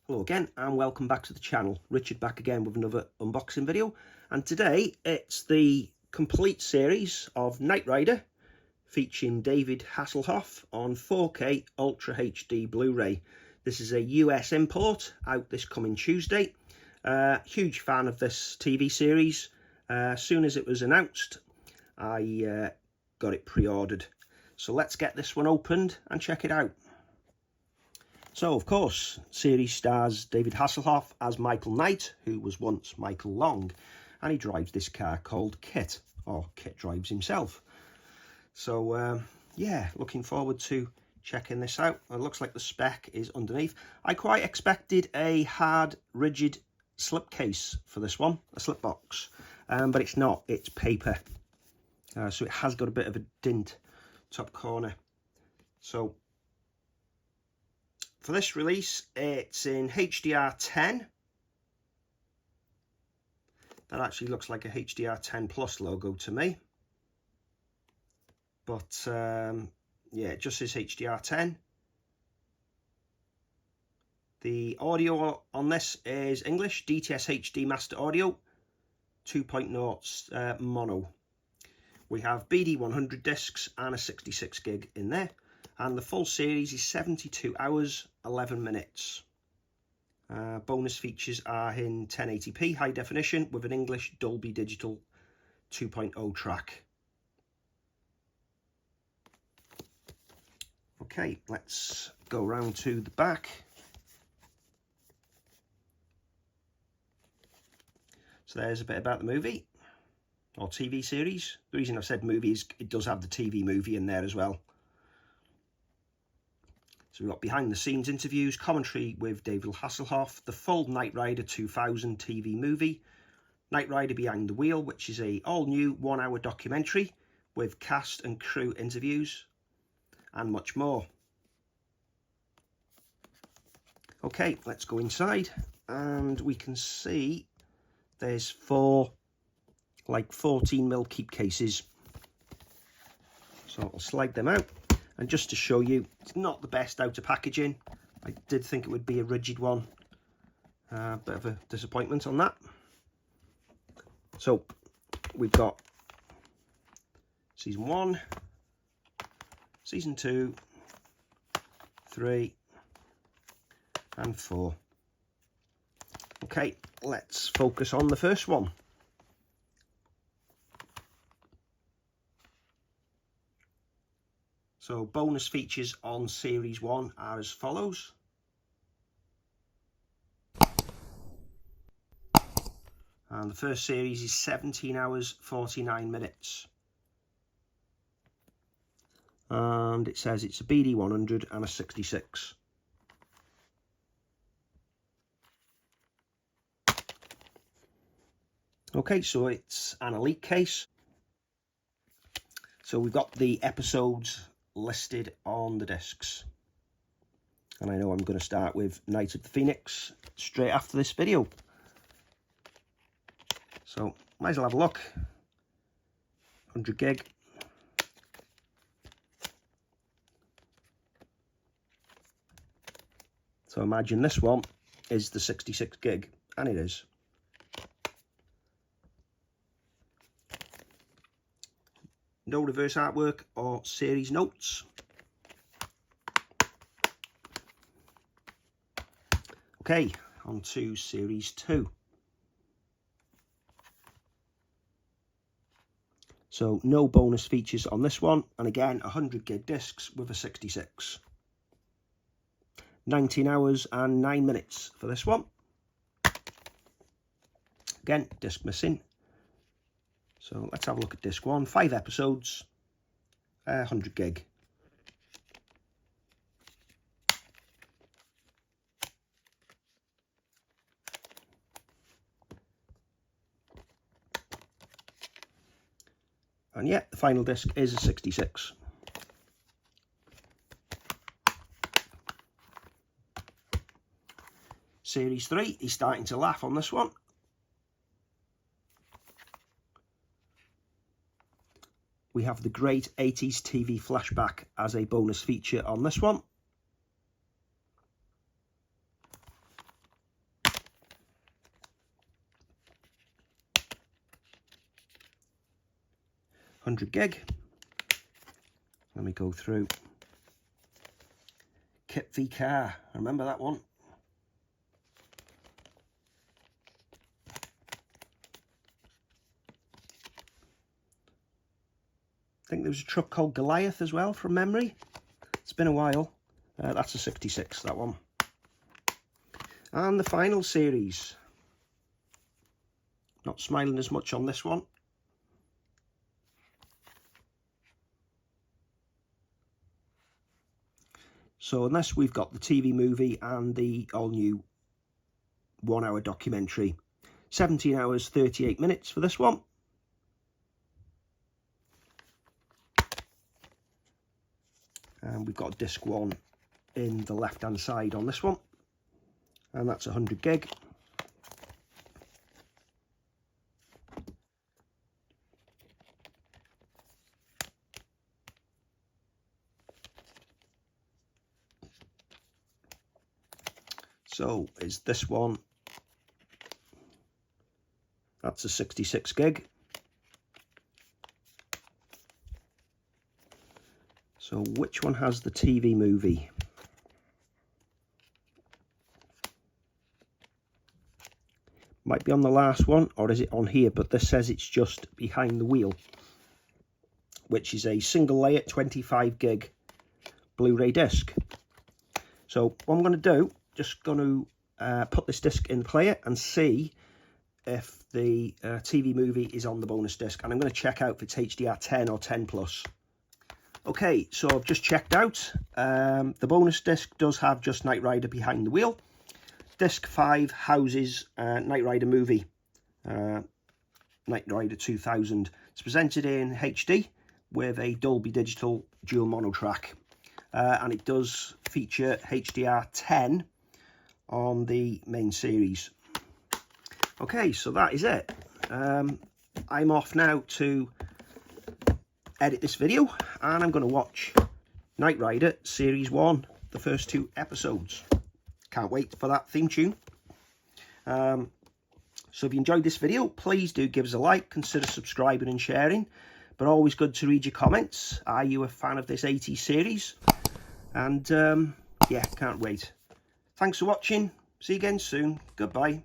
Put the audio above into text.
Hello again and welcome back to the channel. Richard back again with another unboxing video, and today it's the complete series of Knight Rider featuring David Hasselhoff on 4K Ultra HD Blu-ray. This is a US import, out this coming Tuesday. Huge fan of this TV series. As soon as it was announced, I got it pre-ordered. So let's get this one opened and check it out. So, of course, series stars David Hasselhoff as Michael Knight, who was once Michael Long, and he drives this car called K.I.T.T, or K.I.T.T drives himself. So, yeah, looking forward to checking this out. It looks like the spec is underneath. I quite expected a hard, rigid slipcase for this one, a slip box, but it's not, it's paper. So it has got a bit of a dint top corner. So, for this release, it's in HDR10. That actually looks like a HDR10 Plus logo to me. But, yeah, it just says HDR10. The audio on this is English, DTS HD Master Audio, 2.0 mono. We have BD100 discs and a 66 gig in there. And the full series is 72 hours, 11 minutes. Bonus features are in 1080p high definition with an English Dolby Digital 2.0 track. Okay, let's go round to the back. So there's a bit about the movie, or TV series. The reason I said movie is it does have the TV movie in there as well. So we've got behind the scenes interviews, commentary with David Hasselhoff, the full Knight Rider 2000 TV movie, Knight Rider Behind the Wheel, which is a all new 1 hour documentary with cast and crew interviews, and much more. Okay, let's go inside, and we can see there's four, like 14mm keep cases. So I'll slide them out. And just to show you, it's not the best outer packaging. I did think it would be a rigid one. Bit of a disappointment on that. So, we've got Season 1, Season 2, 3, and 4. Okay, let's focus on the first one. So bonus features on Series 1 are as follows. And the first series is 17 hours, 49 minutes. And it says it's a BD100 and a 66. Okay, so it's an Elite case. So we've got the episodes listed on the discs, and I know I'm going to start with Night of the Phoenix straight after this video, so might as well have a look. 100 gig, so imagine this one is the 66 gig, and it is. No reverse artwork or series notes. Okay, on to Series 2. So no bonus features on this one, and again 100 gig discs with a 66. 19 hours and 9 minutes for this one. Again, disc missing. So let's have a look at disc 1. 5 episodes, 100 gig. And yeah, the final disc is a 66. Series 3, he's starting to laugh on this one. We have the great 80s TV flashback as a bonus feature on this one. 100 gig. Let me go through. K.I.T.T car, I remember that one. I think there was a truck called Goliath as well, from memory. It's been a while. That's a 66, that one. And the final series. Not smiling as much on this one. So unless we've got the TV movie and the all-new 1 hour documentary. 17 hours, 38 minutes for this one. And we've got disc 1 in the left-hand side on this one. And that's 100 gig. So is this one. That's a 66 gig. So which one has the TV movie? Might be on the last one, or is it on here? But this says it's just behind the wheel, which is a single layer 25 gig Blu-ray disc. So what I'm going to do, just going to put this disc in the player and see if the TV movie is on the bonus disc. And I'm going to check out if it's HDR10 or 10 plus. Okay, so I've just checked out. The bonus disc does have just Knight Rider behind the wheel. Disc 5 houses Knight Rider movie, Knight Rider 2000. It's presented in HD with a Dolby Digital dual mono track. And it does feature HDR10 on the main series. Okay, so that is it. I'm off now to edit this video, and I'm going to watch Knight Rider Series 1, the first 2 episodes. Can't wait for that theme tune. So if you enjoyed this video, please do give us a like, consider subscribing and sharing. But always good to read your comments. Are you a fan of this 80s series? And yeah, can't wait. Thanks for watching. See you again soon. Goodbye.